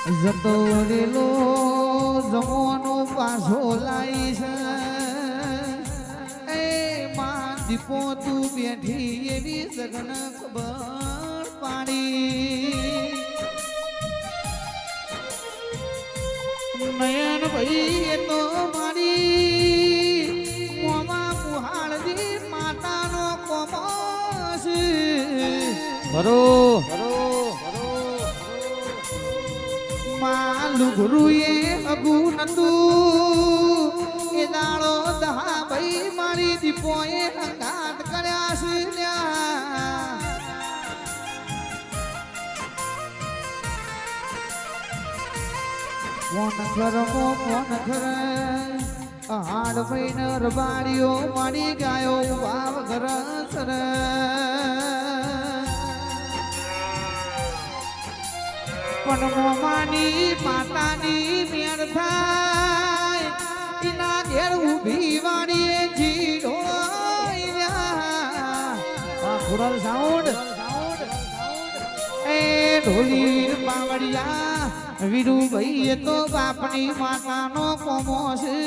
જતો રેલો જમવાનો પાછો લાઈ છે એ માં દીપો તું બેઠી એવી સગન ખબર પાડી નયન ભાઈ એ તો મારી મોમાં પુહાળજી માતાનો કોમસ ભરો લુઘરુએ અગુ નતું એ દાળો દહા ભાઈ મારી દીપોએ હંગાત કર્યા છે કોણ ઘરમો કોણ ઘર હાડ ભાઈ રબાડીઓ મારી ગાયો વાવ ઘર સર પણ મોમાની માતાની મેળ થાય એના ઘેર ઉભી વાળીએ જીડો ખુરલ સાઉન્ડ એ ઢોલી બાવળિયા વીરુ ભાઈ તો બાપની માતાનો કોમો છે